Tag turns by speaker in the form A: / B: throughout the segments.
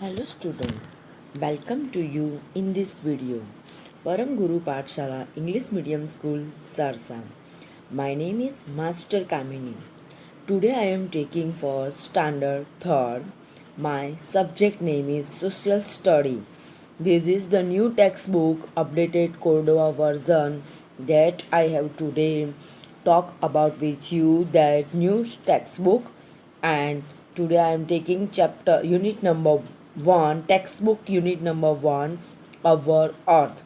A: Hello students, welcome to you in this video. Param Guru Pathshala English Medium School Sarsa. My name is Master Kamini. Today I am taking for standard 3rd. My subject name is Social Study. This is the new textbook updated Cordova version that I have today talk about with you, that new textbook. And today I am taking chapter unit number 1, textbook unit number 1, our earth.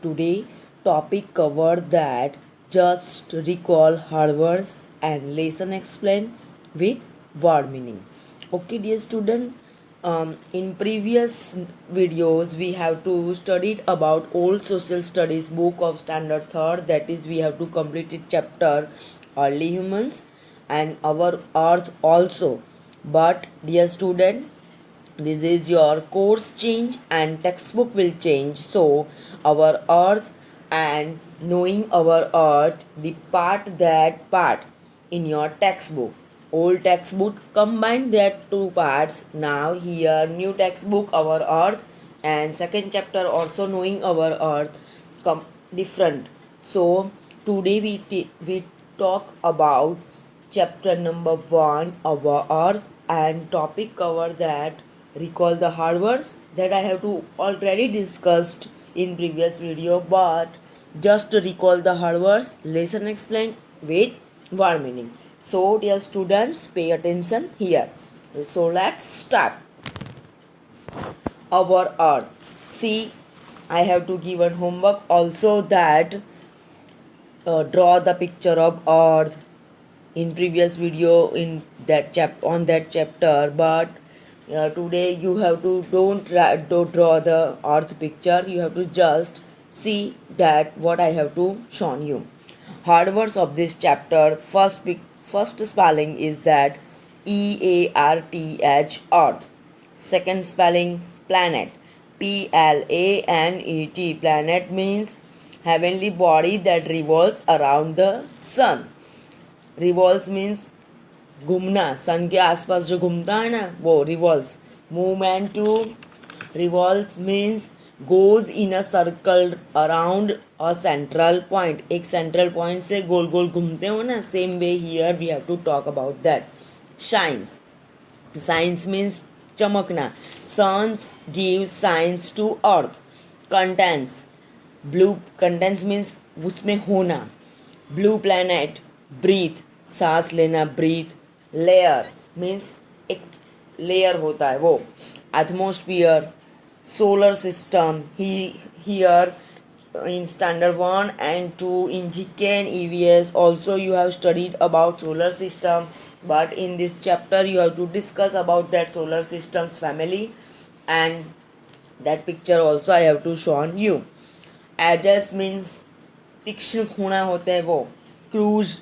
A: Today topic cover that just recall hard words and lesson explain with word meaning. Okay dear student, in previous videos we have to studied about old social studies book of standard 3rd, that is we have to complete it chapter early humans and our earth also. But dear student, this is your course change and textbook will change, so our earth and knowing our earth, the part in your textbook, old textbook combine that two parts. Now here new textbook our earth and second chapter also knowing our earth different. So today we talk about chapter number 1 our earth, and topic cover that recall the hard words that I have to already discussed in previous video, but just to recall the hard words, lesson explained with word meaning. So dear students, pay attention here. So let's start. Our earth. See, I have to give a homework also, that draw the picture of earth in previous video in that on that chapter, but today you have to don't draw the earth picture, you have to just see that what I have to shown you. Hard words of this chapter, first spelling is that EARTH, earth. Second spelling planet, PLANET. Planet means heavenly body that revolves around the sun. Revolves means घूमना, sun के आसपास जो घूमता है ना वो revolves. Movement to revolves means goes in a circle around a central point, एक central point से गोल गोल घूमते हो ना, same way here we have to talk about that. Shines, science means चमकना, suns give science to earth. Contents, blue contents means उसमें होना. ब्लू प्लैनेट, ब्रीथ, सांस लेना, ब्रीथ. लेयर मीन्स एक लेयर होता है वो. Atmosphere, solar system. Here in standard 1 and 2 in GK and EVS also you have studied about solar system, but in this chapter you have to discuss about that solar system's family, and that picture also I have to show you. Adjust means तीक्ष्ण खूणा होते हैं वो. Cruise,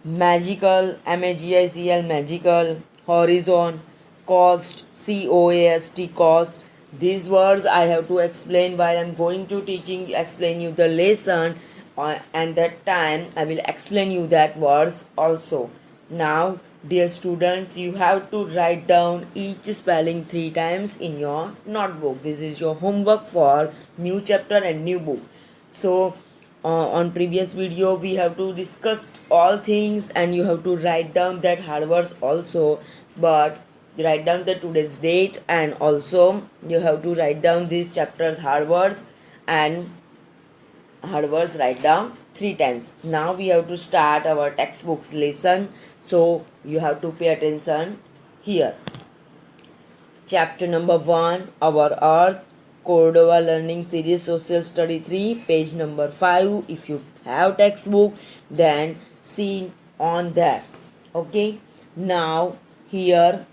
A: magical, MAGICL magical. Horizon, cost, COAST cost. These words I have to explain while I'm going to explain you the lesson, and that time I will explain you that words also. Now dear students, you have to write down each spelling 3 times in your notebook. This is your homework for new chapter and new book. So on previous video we have to discuss all things and you have to write down that hard words also, but write down the today's date, and also you have to write down these chapters hard words, and hard words write down 3 times. Now we have to start our textbooks lesson, so you have to pay attention here. Chapter number 1 our earth, Cordova Learning Series Social Study 3, page number 5. If you have textbook then see on that. Okay, now here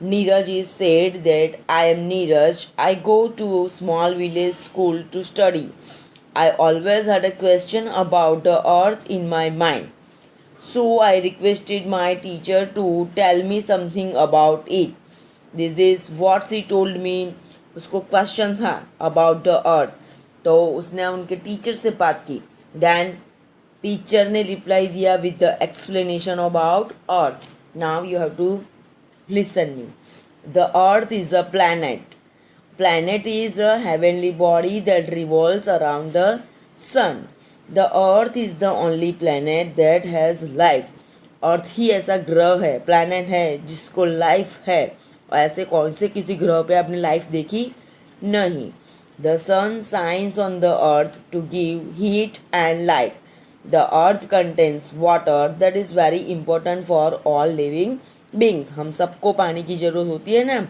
A: Neeraj is said that I am Neeraj. I go to small village school to study. I always had a question about the earth in my mind. So I requested my teacher to tell me something about it. This is what she told me. उसको question था about the earth, तो उसने उनके teacher से बात की. Then teacher ने reply दिया with the explanation about earth. Now you have to listen me. The earth is a planet. Planet is a heavenly body that revolves around the sun. The earth is the only planet that has life. अर्थ ही ऐसा ग्रह है, planet है जिसको life है. और ऐसे कौन से किसी ग्रह पे आपने लाइफ देखी? नहीं. The sun shines on the earth to give heat and light. The earth contains water that is very important for all living beings. हम सबको पानी की ज़रूरत होती है ना,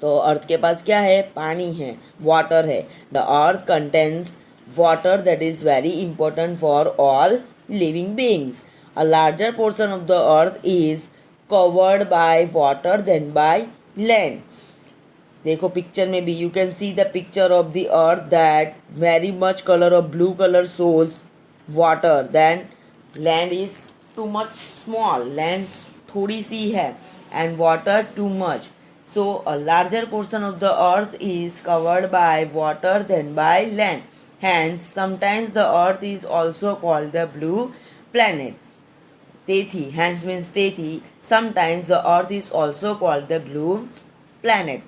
A: तो अर्थ के पास क्या है? पानी है, वाटर है. The earth contains water that is very important for all living beings. A larger portion of the earth is covered by water then by land. देखो पिक्चर में भी you can see the picture of the earth that very much colour of blue colour shows water. Then land is too much small, land थोड़ी सी है, and water too much. So a larger portion of the earth is covered by water than by land. Hence, sometimes the earth is also called the blue planet. Tethi, hence means tethi. Sometimes the earth is also called the blue planet.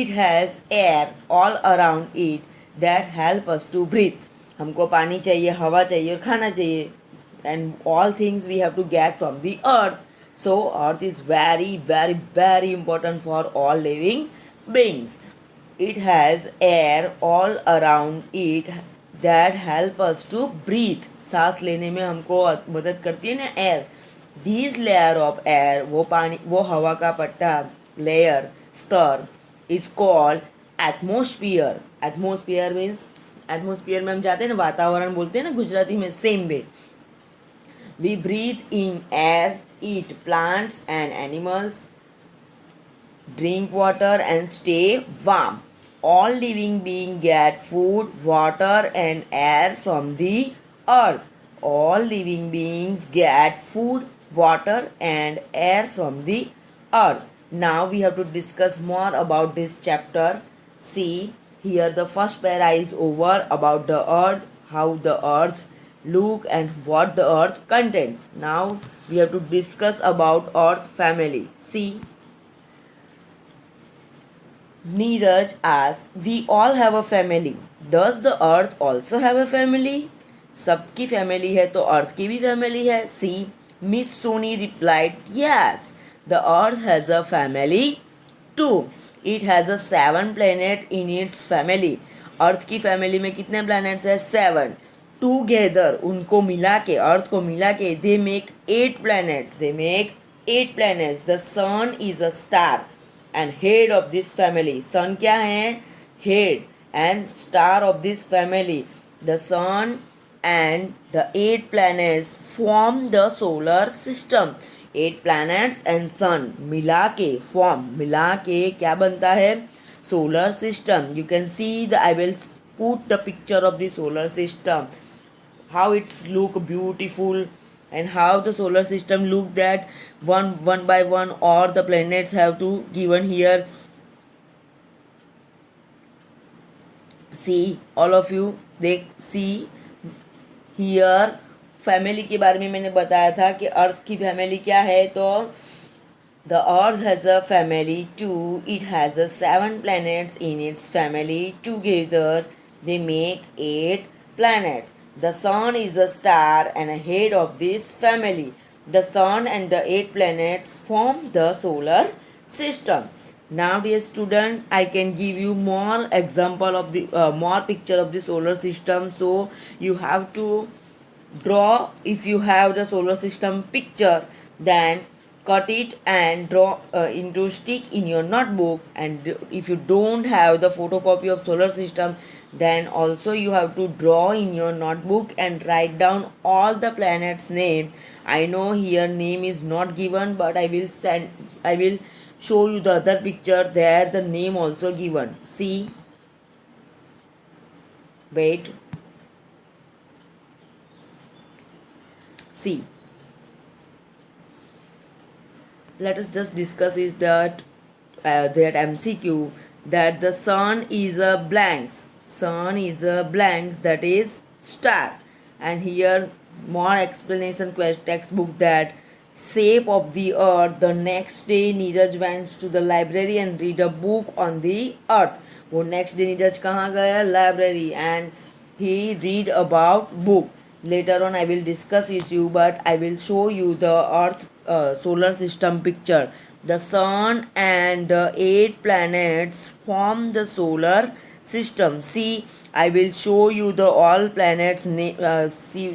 A: It has air all around it that help us to breathe. हमको पानी चाहिए, हवा चाहिए और खाना चाहिए. And all things we have to get from the earth. So earth is very very very important for all living beings. It has air all around it that help us to breathe. सांस लेने में हमको मदद करती है ना air. These layer of air, वो पानी वो हवा का पट्टा लेयर स्तर is called atmosphere. Atmosphere means atmosphere में हम जाते हैं ना, वातावरण बोलते हैं ना गुजराती में, same way. We breathe in air, eat plants and animals, drink water and stay warm. All living beings get food, water and air from the earth. All living beings get food, water and air from the earth. Now we have to discuss more about this chapter. See, here the first para is over about the earth, how the earth look and what the earth contains. Now we have to discuss about earth family. See, Neeraj asks, we all have a family. Does the earth also have a family? सबकी family है तो earth की भी family है. See, miss Soni replied, yes, the earth has a family too. It has a 7 planet in its family. अर्थ की family में कितने planets है? 7. टूगेदर उनको मिला के, अर्थ को मिला के, they make 8 planets. They make 8 planets. The sun is a star and head of this family. sun क्या है? head and star of this family. The sun and the 8 planets form the solar system. 8 planets and sun मिला के form, मिला के क्या बनता है? solar system. You can see the, I will put the picture of the solar system, how it's look beautiful and how the solar system look, that one by one or the planets have to given here. See, all of you, they see here family के बारे में मैंने बताया था कि अर्थ की family क्या है. तो the earth has a family too. It has a 7 planets in its family. Together they make 8 planets. The sun is a star and a head of this family. The sun and the 8 planets form the solar system. Now dear students, I can give you more example of the more picture of the solar system. So you have to draw. If you have the solar system picture, then cut it and draw into stick in your notebook. And if you don't have the photocopy of solar system, then also you have to draw in your notebook and write down all the planets name. I know here name is not given, but I will show you the other picture, there the name also given. See, wait, see, let us just discuss is that MCQ, that the sun is a blanks. Sun is a blanks, that is star. And here more explanation textbook, that shape of the earth. The next day Neeraj went to the library and read a book on the earth. वो next day Neeraj कहाँ गया? Library, and he read about book. Later on I will discuss with you, but I will show you the earth solar system picture. The sun and the 8 planets form the solar system. See, I will show you the all planets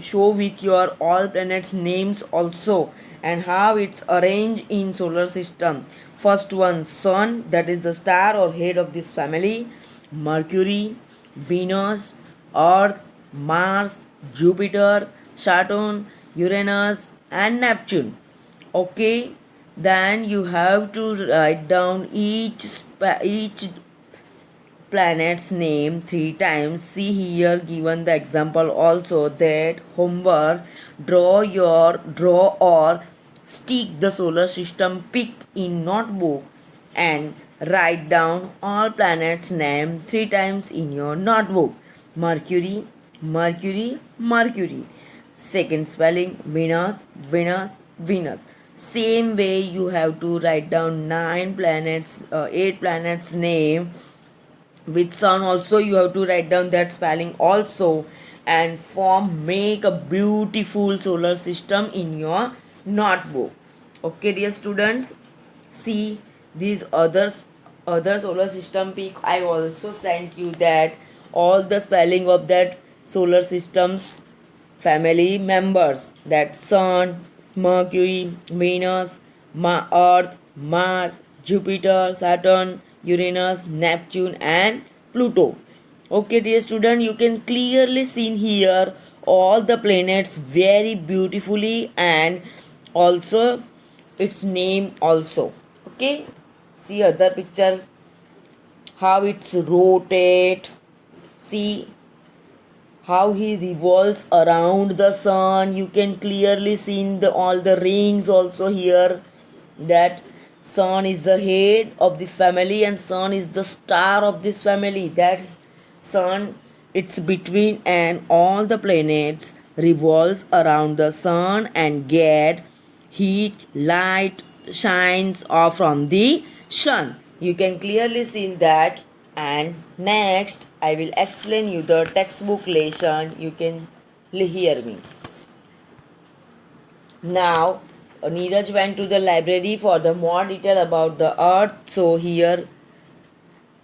A: show with your all planets names also, and how it's arranged in solar system. First one, sun, that is the star or head of this family. Mercury, Venus, Earth, Mars, Jupiter, Saturn, Uranus, and Neptune. Okay, then you have to write down each planet's name 3 times. See here given the example also, that homework, draw or stick the solar system pic in notebook and write down all planets name 3 times in your notebook. Mercury, Mercury, Mercury. Second spelling, Venus, Venus, Venus. Same way you have to write down 8 planets name. With sun also you have to write down that spelling also, and make a beautiful solar system in your notebook. Okay dear students, see these other solar system pic I also sent you, that all the spelling of that solar system's family members, that sun, Mercury, Venus, Earth, Mars, Jupiter, Saturn, Uranus, Neptune, and Pluto. Okay dear student, you can clearly see here all the planets very beautifully, and also its name also. Okay, see other picture, how it's rotate. See how he revolves around the sun. You can clearly see all the rings also here, that sun is the head of the family and sun is the star of this family. That sun, it's between, and all the planets revolves around the sun and get heat, light, shines off from the sun. You can clearly see that. And next I will explain you the textbook lesson. You can hear me. Now Neeraj went to the library for the more detail about the earth. So here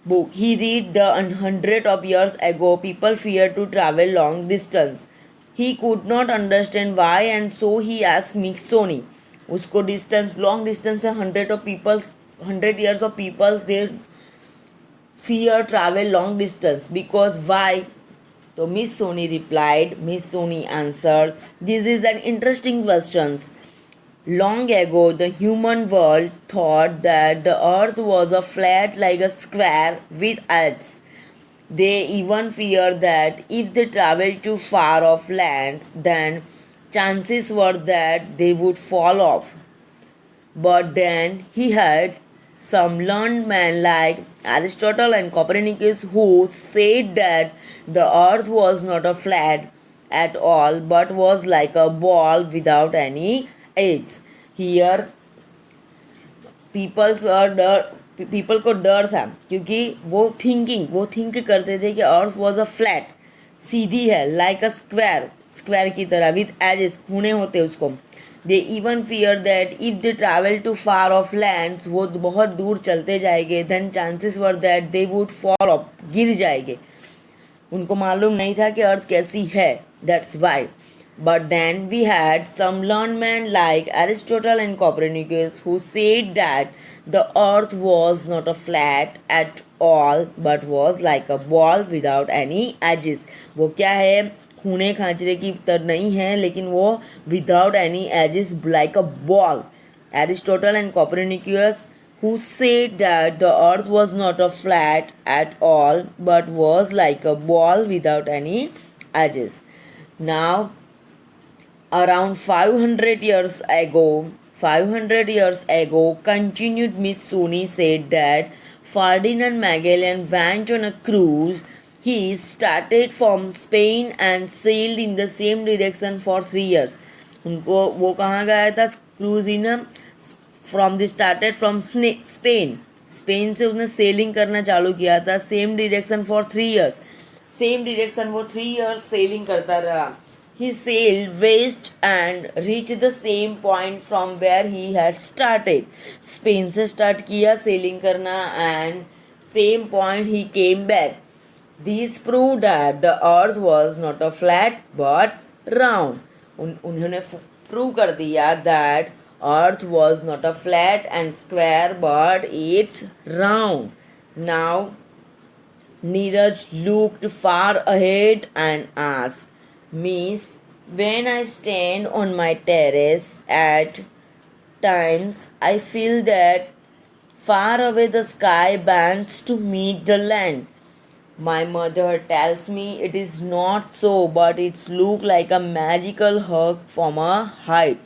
A: book he read the 100 of years ago people feared to travel long distance. He could not understand why, and so he asked Mixoni. उसको distance long distance है, 100 years of people they fear travel long distance, because why? So Miss Soni replied, Miss Soni answered, this is an interesting question. Long ago, the human world thought that the earth was a flat like a square with edges. They even feared that if they traveled to far off lands, then chances were that they would fall off. But then he had some learned men like Aristotle and Copernicus who said that the earth was not a flat at all but was like a ball without any edges. Here people को डर था, क्योंकि वो think करते थे कि अर्थ was a flat, सीधी है, like a square की तरह विथ एजेस, खूने होते उसको. They even fear that if they travel too far off lands, वो बहुत दूर चलते जाएंगे, then chances were that they would fall off, गिर जाएंगे. उनको मालूम नहीं था कि अर्थ कैसी है, that's why. But then we had some learned men like Aristotle and Copernicus who said that the earth was not a flat at all but was like a ball without any edges. वो क्या है, खूने खांचरे की तरह नहीं है, लेकिन वो without any edges like a ball. Aristotle and Copernicus who said that the earth was not a flat at all but was like a ball without any edges. Now around 500 years ago, continued Miss Soni said that Ferdinand Magellan went on a cruise. He started from Spain and sailed in the same direction for 3 years. उनको वो कहाँ गया था, cruise in from the started from Spain, Spain से उसने selling करना चालू किया था, same direction for 3 years, same direction वो 3 years सेलिंग करता रहा. He sailed west and reached the same point from where he had started. Spain से स्टार्ट किया सेलिंग करना and same point he came back. These proved that the earth was not a flat but round. उन्होंने prove कर दिया that earth was not a flat and square but it's round. Now Neeraj looked far ahead and asked, Miss, when I stand on my terrace at times I feel that far away the sky bends to meet the land. My mother tells me it is not so, but it's look like a magical hug from a height.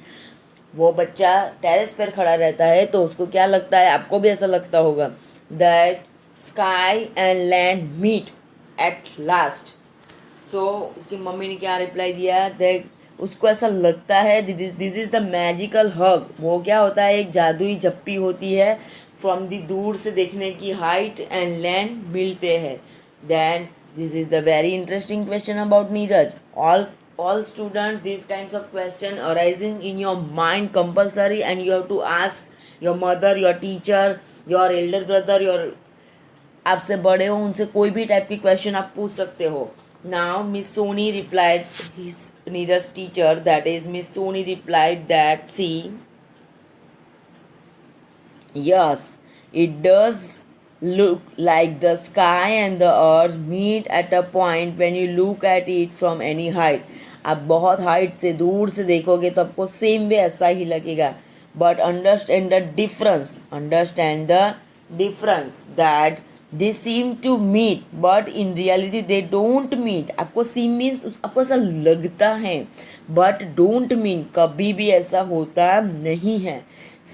A: वो बच्चा terrace पर खड़ा रहता है तो उसको क्या लगता है, आपको भी ऐसा लगता होगा, that sky and land meet at last. So उसकी मम्मी ने क्या रिप्लाई दिया, दैट उसको ऐसा लगता है दिस इज़ द मैजिकल हग. वो क्या होता है, एक जादुई झप्पी होती है, फ्रॉम दी दूर से देखने की हाइट एंड लैंड मिलते हैं. Then this is the very interesting question about Neeraj. All students, these kinds of question arising in your mind compulsory, and you have to ask your mother, your teacher, your elder brother, your आपसे बड़े हो उनसे कोई भी type की question आप पूछ सकते हो. Now Miss Soni replied, his Neeraj teacher, that is Miss Soni replied that, see, yes, it does look like the sky and the earth meet at a point when you look at it from any height. आप बहुत height से दूर से देखोगे तो आपको same way ऐसा ही लगेगा. But understand the difference that they seem to meet but in reality they don't meet. आपको सीम मीन्स आपको ऐसा लगता है, बट डोंट मीन कभी भी ऐसा होता नहीं है.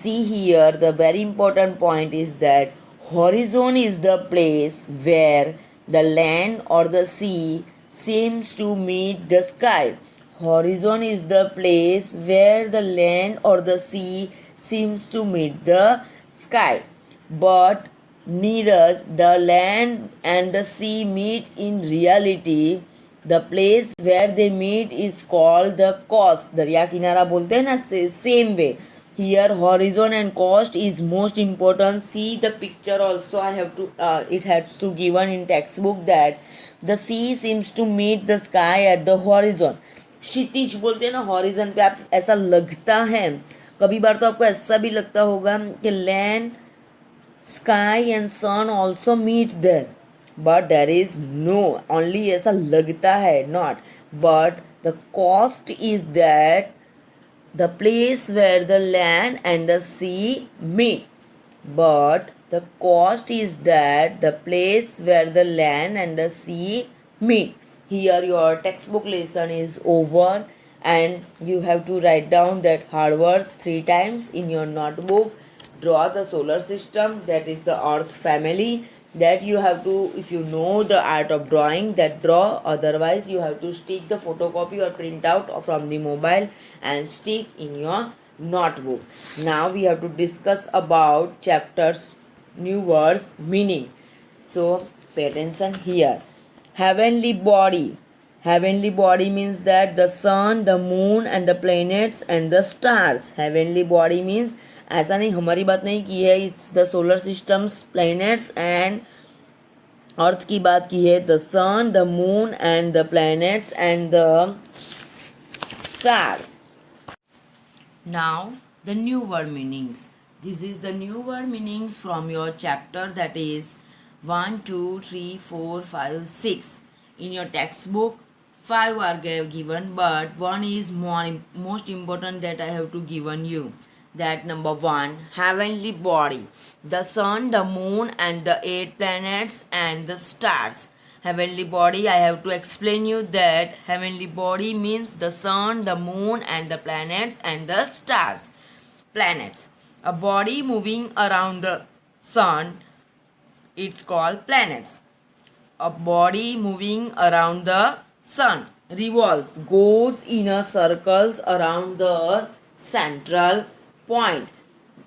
A: See here, the very important point is that horizon is the place where the land or the sea seems to meet the sky. Horizon is the place where the land or the sea seems to meet the sky. But Neeraj, the land and the sea meet in reality. The place where they meet is called the coast. दरिया किनारा बोलते हैं ना, same way. Here horizon and coast is most important. See the picture also. I have to it has to given in textbook that the sea seems to meet the sky at the horizon. क्षितिज बोलते हैं ना, horizon पे आप ऐसा लगता है. कभी बार तो आपको ऐसा भी लगता होगा कि land, sky and sun also meet there, but there is no, only ऐसा लगता है, not. But the cost is that the place where the land and the sea meet. But the cost is that the place where the land and the sea meet. Here your textbook lesson is over and you have to write down that hard words 3 times in your notebook. Draw the solar system, that is the earth family, that you have to, if you know the art of drawing, that draw. Otherwise you have to stick the photocopy or print out from the mobile and stick in your notebook. Now we have to discuss about chapters new words meaning. So pay attention here. Heavenly body. Heavenly body means that the sun, the moon and the planets and the stars. Heavenly body means, ऐसा नहीं, हमारी बात नहीं की है, it's the solar systems, planets and earth की बात की है. The sun, the moon and the planets and the stars. Now the new word meanings. This is the new word meanings from your chapter, that is 1, 2, 3, 4, 5, 6. In your textbook 5 are given, but one is most important that I have to given you. That number 1, heavenly body, the sun, the moon and the 8 planets and the stars. Heavenly body, I have to explain you that heavenly body means the sun, the moon and the planets and the stars. Planets, a body moving around the sun, it's called planets. A body moving around the sun revolves, goes in a circles around the central point.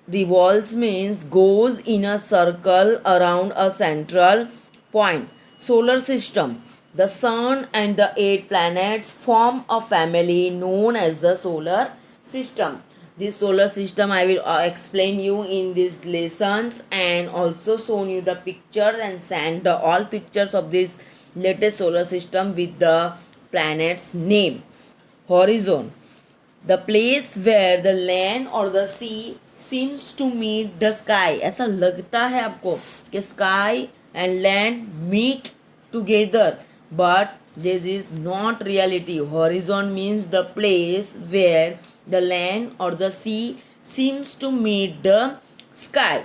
A: Revolves means goes in a circle around a central point. Solar system. The sun and the 8 planets form a family known as the solar system. This solar system I will explain you in these lessons, and also shown you the pictures and send the all pictures of this latest solar system with the planet's name. Horizon. The place where the land or the sea seems to meet the sky. ऐसा लगता है आपको कि sky and land meet together, but this is not reality. Horizon means the place where the land or the sea seems to meet the sky.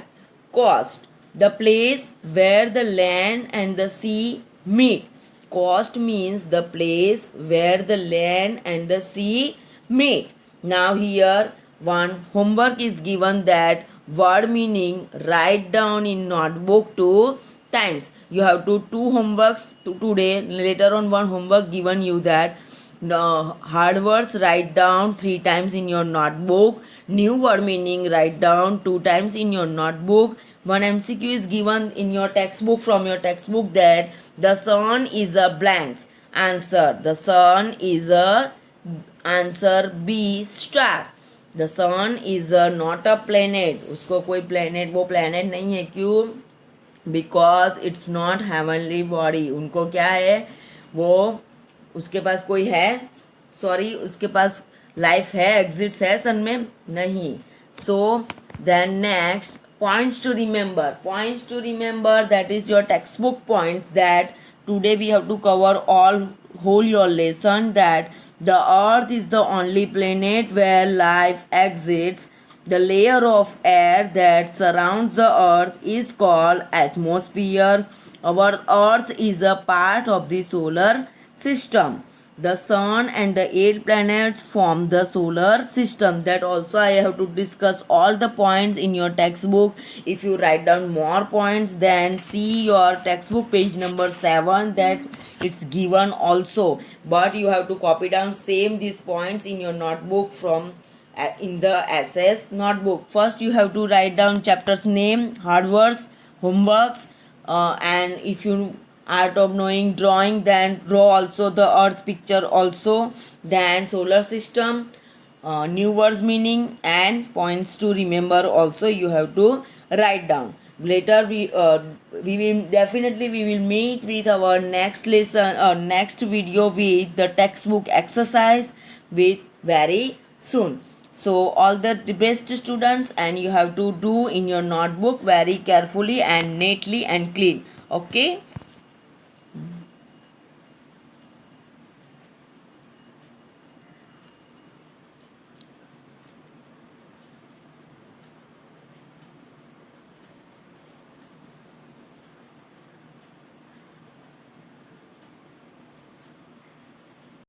A: Coast. The place where the land and the sea meet. Coast means the place where the land and the sea meet. Now here one homework is given, that word meaning write down in notebook 2 times. You have to two homeworks today. Later on one homework given you, that hard words write down 3 times in your notebook. New word meaning write down 2 times in your notebook. One MCQ is given in your textbook, from your textbook, that the sun is a blank. Answer. The sun is a answer B star. The sun is not a planet. उसको कोई planet, वो planet नहीं है. क्यों? Because it's not heavenly body. उनको क्या है, वो उसके पास कोई है, सॉरी, उसके पास लाइफ है, एग्जिट्स है सन में नहीं. So then next points to remember. Points to remember, that is your textbook points, that today we have to cover all whole your lesson, that the earth is the only planet where life exists. The layer of air that surrounds the earth is called atmosphere. Our earth is a part of the solar system. The sun and the 8 planets form the solar system. That also I have to discuss all the points in your textbook. If you write down more points, then see your textbook page number 7, that it's given also. But you have to copy down same these points in your notebook from in the SS notebook. First you have to write down chapters name, hard words, homeworks, and if you art of knowing drawing, then draw also the earth picture also, then solar system, new words meaning, and points to remember also you have to write down. Later we will definitely we will meet with our next lesson or next video with the textbook exercise with very soon. So all the best students, and you have to do in your notebook very carefully and neatly and clean. Okay.